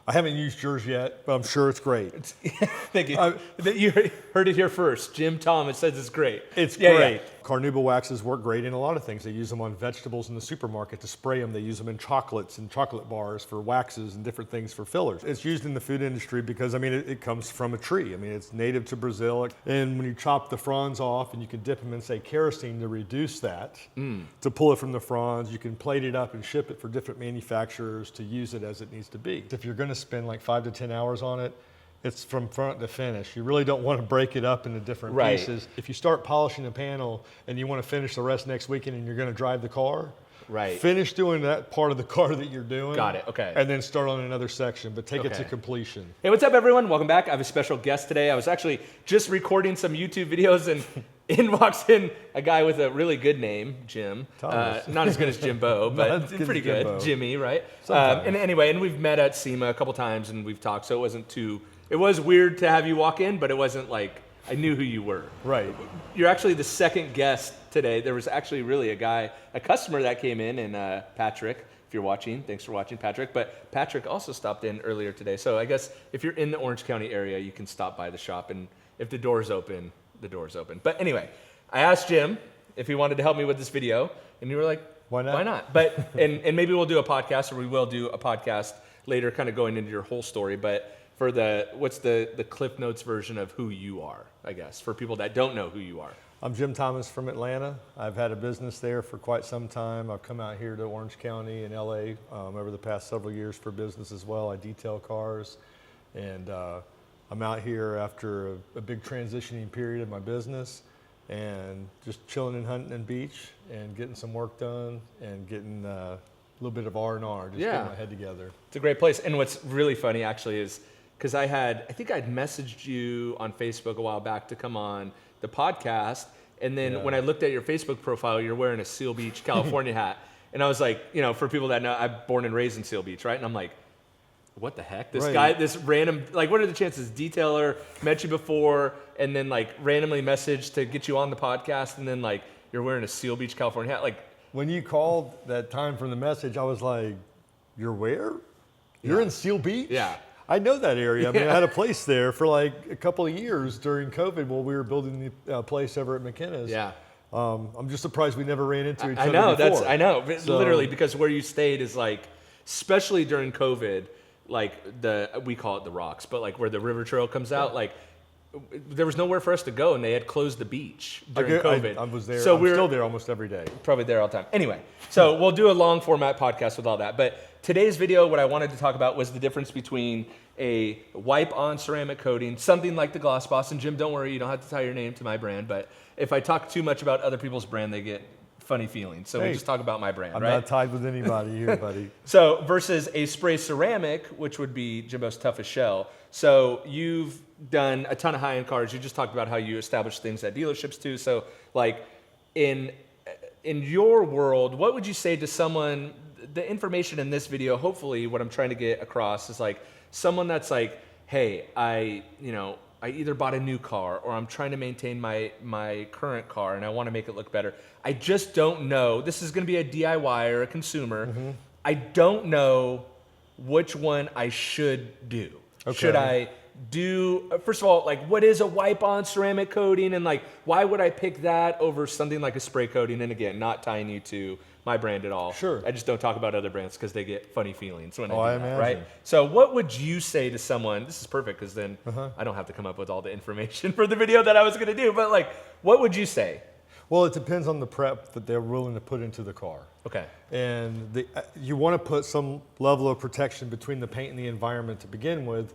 I haven't used yours yet, but I'm sure it's great. Thank you. You heard it here first. Jim Thomas says it's great. It's great. Carnauba waxes work great in a lot of things. They use them on vegetables in the supermarket to spray them. They use them in chocolates and chocolate bars for waxes and different things for fillers. It's used in the food industry because, I mean, it comes from a tree. I mean, it's native to Brazil. And when you chop the fronds off and you can dip them in, say, kerosene to reduce that, to pull it from the fronds, you can plate it up and ship it for different manufacturers to use it as it needs to be. If you're going to spend like 5 to 10 hours on it, it's from front to finish. You really don't want to break it up into different pieces. If you start polishing a panel and you want to finish the rest next weekend and you're going to drive the car, finish doing that part of the car that you're doing. Got it, okay. And then start on another section, but take it to completion. Hey, what's up everyone? Welcome back. I have a special guest today. I was actually just recording some YouTube videos and in walks in a guy with a really good name, Jim. Not as good as Jimbo, but pretty good. Jimbo. Jimmy, right? And anyway, and we've met at SEMA a couple times and we've talked, so it wasn't too, it was weird to have you walk in, but it wasn't like, I knew who you were. Right. You're actually the second guest today. There was actually really a customer that came in, and Patrick, if you're watching, thanks for watching, Patrick. But Patrick also stopped in earlier today. So I guess if you're in the Orange County area, you can stop by the shop, and if the door's open, the door's open. But anyway, I asked Jim if he wanted to help me with this video, and you were like, why not? Why not? But and maybe we'll do a podcast, or we will do a podcast later, kind of going into your whole story. But for what's the Cliff Notes version of who you are, I guess, for people that don't know who you are. I'm Jim Thomas from Atlanta. I've had a business there for quite some time. I've come out here to Orange County and LA over the past several years for business as well. I detail cars, and I'm out here after a big transitioning period of my business and just chilling and hunting and beach and getting some work done and getting a little bit of R&R, just getting my head together. It's a great place. And what's really funny actually is, because I think I'd messaged you on Facebook a while back to come on the podcast. And then when I looked at your Facebook profile, you're wearing a Seal Beach, California hat. And I was like, for people that know, I'm born and raised in Seal Beach, right? And I'm like, what the heck? This guy, this random, like, what are the chances? Detailer, met you before, and then like randomly messaged to get you on the podcast. And then like, you're wearing a Seal Beach, California hat. Like, when you called that time for the message, I was like, you're where? You're in Seal Beach? Yeah. I know that area. I mean, I had a place there for like a couple of years during COVID while we were building the place over at McKenna's. Yeah. I'm just surprised we never ran into each other before. I know. So, literally, because where you stayed is like, especially during COVID, like we call it the rocks, but like where the river trail comes out, like there was nowhere for us to go, and they had closed the beach during COVID. I was there. So we're still there almost every day. Probably there all the time. Anyway, so we'll do a long format podcast with all that. But today's video, what I wanted to talk about was the difference between a wipe-on ceramic coating, something like the Gloss Boss. And Jim, don't worry, you don't have to tie your name to my brand. But if I talk too much about other people's brand, they get funny feelings. So we just talk about my brand, I'm right? not tied with anybody here, buddy. So versus a spray ceramic, which would be Jimbo's toughest shell. So you've done a ton of high-end cars. You just talked about how you establish things at dealerships too. So like in your world, what would you say to someone, the information in this video, hopefully what I'm trying to get across is like someone that's like, hey, I either bought a new car or I'm trying to maintain my current car and I want to make it look better. I just don't know. This is going to be a DIY or a consumer. Mm-hmm. I don't know which one I should do. Okay. Should I do, first of all, like what is a wipe-on ceramic coating, and like why would I pick that over something like a spray coating? And again, not tying you to my brand at all. Sure. I just don't talk about other brands because they get funny feelings when I do that, right? So what would you say to someone, this is perfect because then I don't have to come up with all the information for the video that I was going to do, but like what would you say? Well, it depends on the prep that they're willing to put into the car. Okay. And you want to put some level of protection between the paint and the environment to begin with.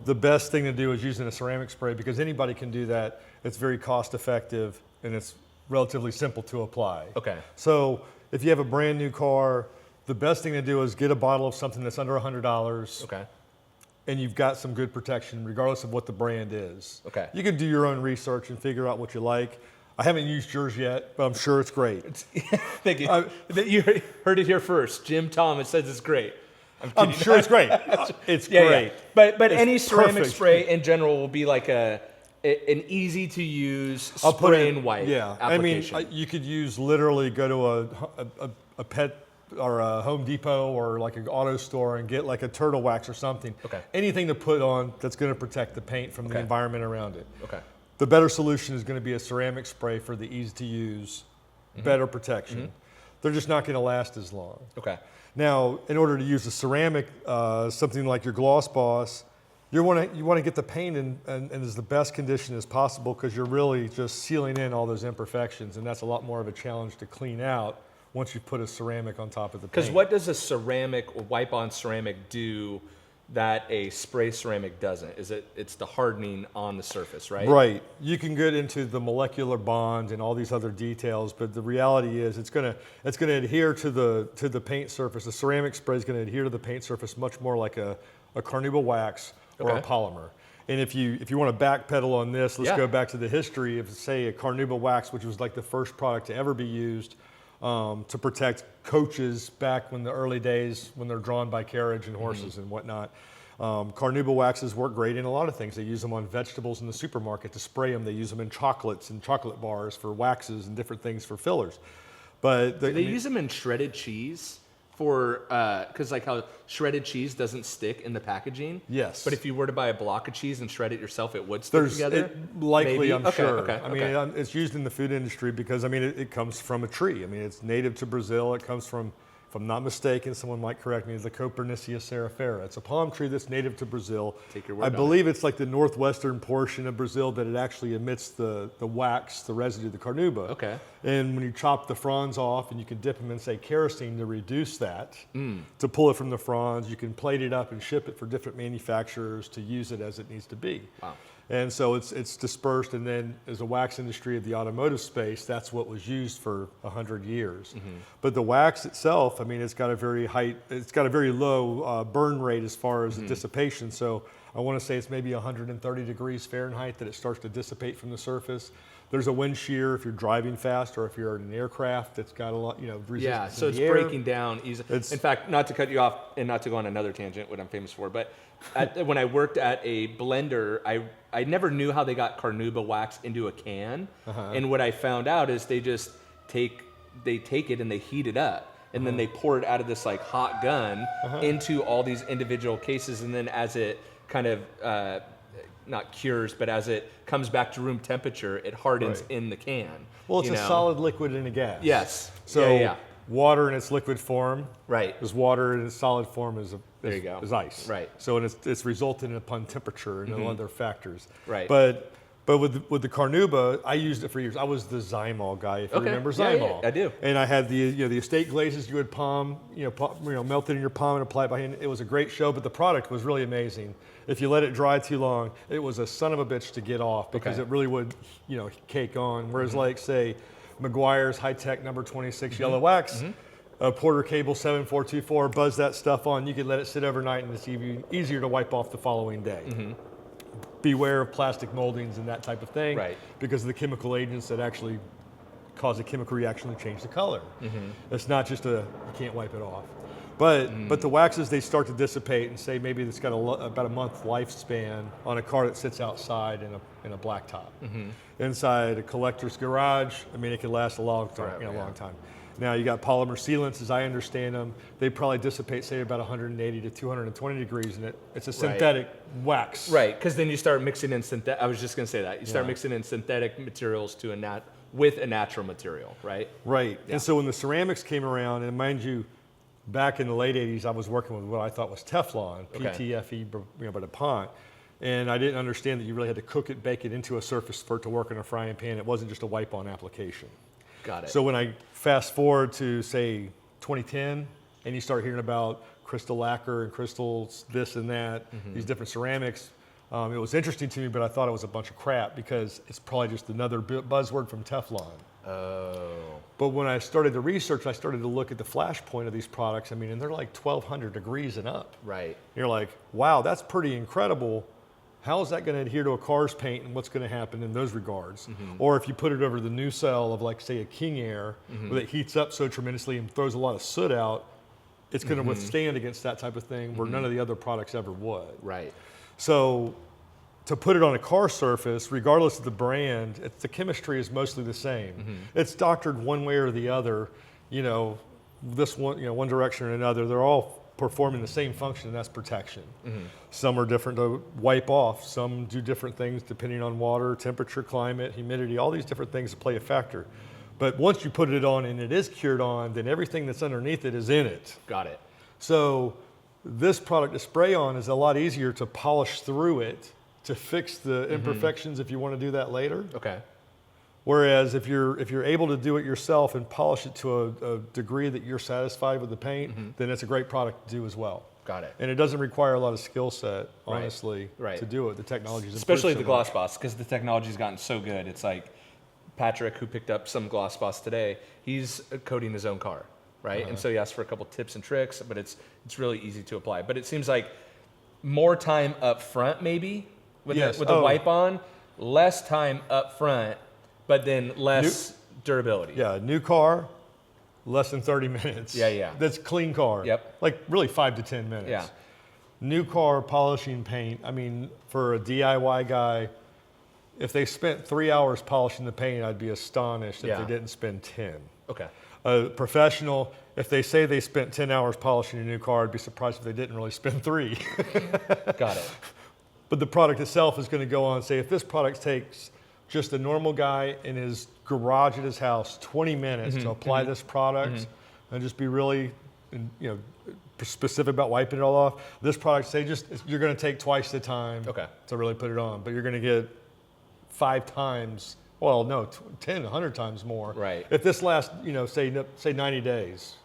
The best thing to do is using a ceramic spray because anybody can do that. It's very cost effective and it's relatively simple to apply. Okay. So if you have a brand new car, the best thing to do is get a bottle of something that's under $100. Okay. And you've got some good protection regardless of what the brand is. Okay. You can do your own research and figure out what you like. I haven't used yours yet, but I'm sure it's great. Thank you. You heard it here first. Jim Thomas says it's great. I'm sure it's great. It's great. Yeah. But any ceramic spray in general will be like an easy to use spray and wipe application. I mean, you could use literally go to a pet a Home Depot or like an auto store and get like a turtle wax or something. Okay. Anything to put on that's going to protect the paint from the environment around it. Okay. The better solution is going to be a ceramic spray for the easy to use, better protection. They're just not going to last as long. Okay. Now, in order to use a ceramic, something like your Gloss Boss, you want to get the paint in as the best condition as possible, because you're really just sealing in all those imperfections, and that's a lot more of a challenge to clean out once you put a ceramic on top of the paint. Because what does a ceramic or wipe-on ceramic do that a spray ceramic doesn't? It's the hardening on the surface, right? Right. You can get into the molecular bond and all these other details, but the reality is it's going to adhere to the paint surface. The ceramic spray is going to adhere to the paint surface much more like a carnauba wax or a polymer. And if you want to backpedal on this, let's go back to the history of, say, a carnauba wax, which was like the first product to ever be used to protect coaches back when the early days when they're drawn by carriage and horses and whatnot. Carnauba waxes work great in a lot of things. They use them on vegetables in the supermarket to spray them. They use them in chocolates and chocolate bars for waxes and different things for fillers. But do they use them in shredded cheese? Because like how shredded cheese doesn't stick in the packaging. Yes. But if you were to buy a block of cheese and shred it yourself, it would stick together? Likely, maybe? I'm sure. Okay. I mean, it's used in the food industry because, I mean, it comes from a tree. I mean, it's native to Brazil. It comes from, if I'm not mistaken, someone might correct me, the Copernicia cerifera. It's a palm tree that's native to Brazil. Take your word I on believe it's like the northwestern portion of Brazil that it actually emits the wax, the residue, the carnauba. Okay. And when you chop the fronds off, and you can dip them in, say, kerosene to reduce that, to pull it from the fronds, you can plate it up and ship it for different manufacturers to use it as it needs to be. Wow. And so it's dispersed, and then as a wax industry of the automotive space, that's what was used for 100 years. But the wax itself, I mean, it's got a very low burn rate as far as the dissipation. So I want to say it's maybe 130 degrees Fahrenheit that it starts to dissipate from the surface. There's a wind shear if you're driving fast, or if you're in an aircraft that's got a lot, resistance. Yeah, so it's in the air. breaking down easily. In fact, not to cut you off and not to go on another tangent, what I'm famous for, but when I worked at a blender, I never knew how they got carnauba wax into a can. And what I found out is they just take it and they heat it up. And then they pour it out of this like hot gun into all these individual cases. And then as it kind of, not cures, but as it comes back to room temperature, it hardens in the can. Well, it's a solid liquid in a gas. Yes. So water in its liquid form, right, is water in its solid form is ice. Right. So it's resulted upon temperature and other factors. Right. But with the carnauba, I used it for years. I was the Zymol guy, if you remember Zymol. Yeah, I do. And I had the estate glazes you would melt it in your palm and apply it by hand. It was a great show, but the product was really amazing. If you let it dry too long, it was a son of a bitch to get off, because it really would, cake on. Whereas like, say, Meguiar's High-Tech number 26 yellow wax, Porter Cable 7424, buzz that stuff on. You can let it sit overnight, and it's even easier to wipe off the following day. Beware of plastic moldings and that type of thing, because of the chemical agents that actually cause a chemical reaction to change the color. It's not just you can't wipe it off. But the waxes, they start to dissipate, and say maybe it's got about a month lifespan on a car that sits outside in a blacktop. Inside a collector's garage, I mean, it can last a long time. Long time. Now you got polymer sealants, as I understand them. They probably dissipate, say, about 180 to 220 degrees, and it's a synthetic wax. Right, because then you start mixing in synthetic. I was just going to say that you start mixing in synthetic materials with a natural material, right? Right. And so when the ceramics came around, and mind you, back in the late 80s, I was working with what I thought was Teflon, PTFE, by DuPont. And I didn't understand that you really had to cook it, bake it into a surface for it to work in a frying pan. It wasn't just a wipe-on application. Got it. So when I fast forward to, say, 2010, and you start hearing about crystal lacquer and crystals, this and that, these different ceramics, it was interesting to me, but I thought it was a bunch of crap, because it's probably just another buzzword from Teflon. Oh. But when I started the research, I started to look at the flash point of these products. I mean, and they're like 1,200 degrees and up. Right. And you're like, wow, that's pretty incredible. How is that going to adhere to a car's paint, and what's going to happen in those regards? Or if you put it over the new cell of, like, say, a King Air, where it heats up so tremendously and throws a lot of soot out, it's going to withstand against that type of thing, where none of the other products ever would. Right. So to put it on a car surface, regardless of the brand, the chemistry is mostly the same. It's doctored one way or the other, this one, one direction or another. They're all performing the same function, and that's protection. Some are different to wipe off. Some do different things depending on water, temperature, climate, humidity, all these different things that play a factor. But once you put it on and it is cured on, then everything that's underneath it is in it. Got it. So this product to spray on is a lot easier to polish through it to fix the imperfections if you want to do that later. Okay. Whereas if you're able to do it yourself and polish it to a degree that you're satisfied with the paint, then it's a great product to do as well. Got it. And it doesn't require a lot of skill set, honestly, Right. to do it. The technology's Especially the improved gloss boss, because the technology's gotten so good. It's like Patrick, who picked up some gloss boss today, he's coating his own car, right? And so he asked for a couple tips and tricks, but it's really easy to apply. But it seems like more time up front, maybe, with the wipe on, less time up front, but then less durability. Yeah, new car, less than 30 minutes. Yeah. That's clean car. Yep. Like really 5 to 10 minutes. Yeah. New car polishing paint, I mean, for a DIY guy, if they spent 3 hours polishing the paint, I'd be astonished if they didn't spend 10. Okay. A professional, if they say they spent 10 hours polishing a new car, I'd be surprised if they didn't really spend 3. Got it. But the product itself is going to go on and say, if this product takes just a normal guy in his garage at his house 20 minutes to apply this product and just be really, specific about wiping it all off, this product, you're going to take twice the time to really put it on, but you're going to get 5 times, 10, 100 times more. Right. If this lasts, say 90 days,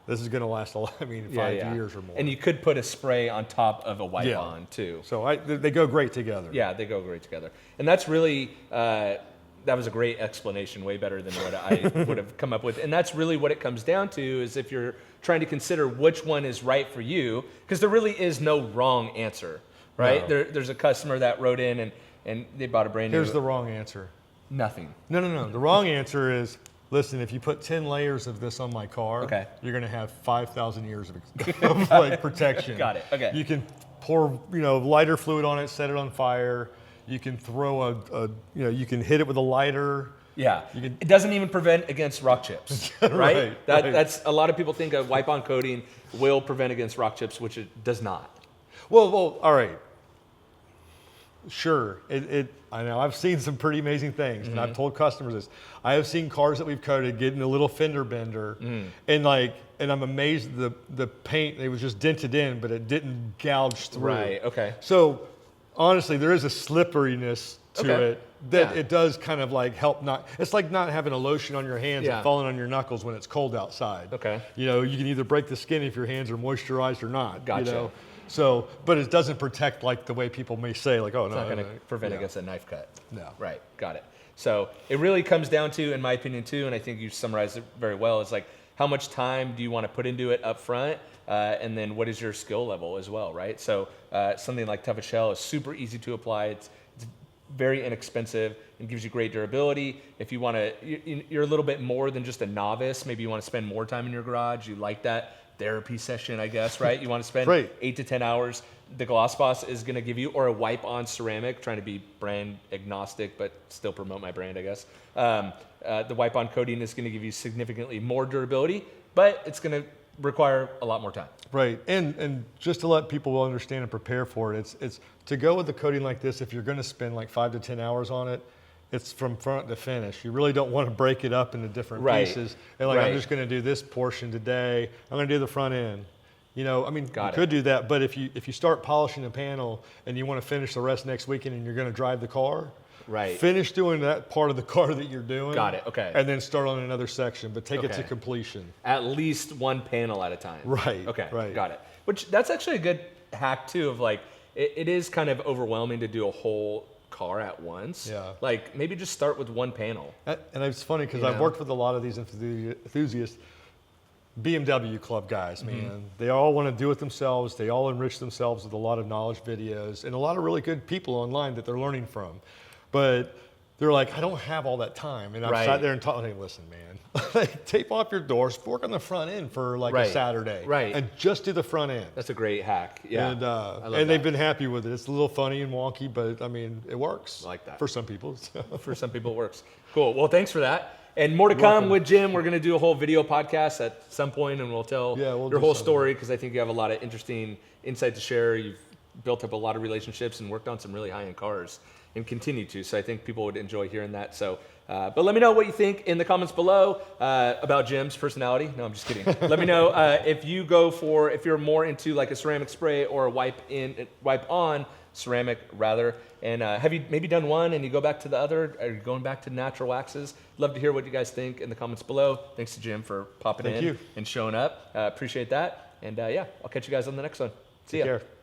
this is going to last 5 years or more. And you could put a spray on top of a wipe on too. So they go great together. Yeah, they go great together. And that's really, that was a great explanation, way better than what I would have come up with. And that's really what it comes down to, is if you're trying to consider which one is right for you, because there really is no wrong answer, right? No. There's a customer that wrote in and they bought a brand new. Here's the wrong answer. Nothing. No. The wrong answer is, listen, if you put 10 layers of this on my car, you're going to have 5,000 years of protection. Got it. Okay. You can pour, lighter fluid on it, set it on fire. You can throw you can hit it with a lighter. Yeah. It doesn't even prevent against rock chips, right? Right. That's a lot of people think a wipe-on coating will prevent against rock chips, which it does not. Well, all right. Sure, I know I've seen some pretty amazing things, and I've told customers this. I have seen cars that we've coated getting a little fender bender, and I'm amazed the paint, it was just dented in, but it didn't gouge through. Right. Okay. So honestly, there is a slipperiness to it that it does kind of like help not. It's like not having a lotion on your hands and falling on your knuckles when it's cold outside. Okay. You can either break the skin if your hands are moisturized or not. Gotcha. So, but it doesn't protect like the way people may say, like, oh, no. It's not going to prevent against a knife cut. No. Right. Got it. So it really comes down to, in my opinion too, and I think you summarized it very well, it's like how much time do you want to put into it up front, and then what is your skill level as well, right? So something like Tough as Shell is super easy to apply. It's very inexpensive and gives you great durability. If you want to, you're a little bit more than just a novice. Maybe you want to spend more time in your garage. You like that therapy session, I guess, right? You want to spend 8 to 10 hours. The Gloss Boss is going to give you, or a wipe-on ceramic, trying to be brand agnostic, but still promote my brand, I guess. The wipe-on coating is going to give you significantly more durability, but it's going to require a lot more time. Right, and just to let people understand and prepare for it, it's to go with a coating like this, if you're going to spend like 5 to 10 hours on it, it's from front to finish. You really don't want to break it up into different pieces. And I'm just going to do this portion today. I'm going to do the front end. You could do that, but if you start polishing a panel and you want to finish the rest next weekend and you're going to drive the car, finish doing that part of the car that you're doing. Got it. Okay. And then start on another section, but take it to completion. At least one panel at a time. Right. Okay. Right. Got it. Which that's actually a good hack too. Of like, it is kind of overwhelming to do a whole car at once. Yeah. Like maybe just start with one panel. And it's funny because I've worked with a lot of these enthusiasts, BMW club guys, man. They all want to do it themselves. They all enrich themselves with a lot of knowledge videos and a lot of really good people online that they're learning from. But they're like, I don't have all that time. And I've sat there and taught them, listen, man, tape off your doors, work on the front end for like a Saturday. And just do the front end. That's a great hack. Yeah. And they've been happy with it. It's a little funny and wonky, but I mean, it works. I like that. For some people. So. For some people it works. Cool. Well, thanks for that. And more to come welcome. with Jim. We're going to do a whole video podcast at some point, and we'll tell We'll your do whole something. story, because I think you have a lot of interesting insight to share. You've built up a lot of relationships and worked on some really high-end cars and continue to. So I think people would enjoy hearing that. So, but let me know what you think in the comments below about Jim's personality. No, I'm just kidding. Let me know if you're more into like a ceramic spray or a wipe on ceramic rather. And have you maybe done one and you go back to the other? Are you going back to natural waxes? Love to hear what you guys think in the comments below. Thanks to Jim for popping Thank in you. and showing up. Appreciate that. And yeah, I'll catch you guys on the next one. See ya. Take care.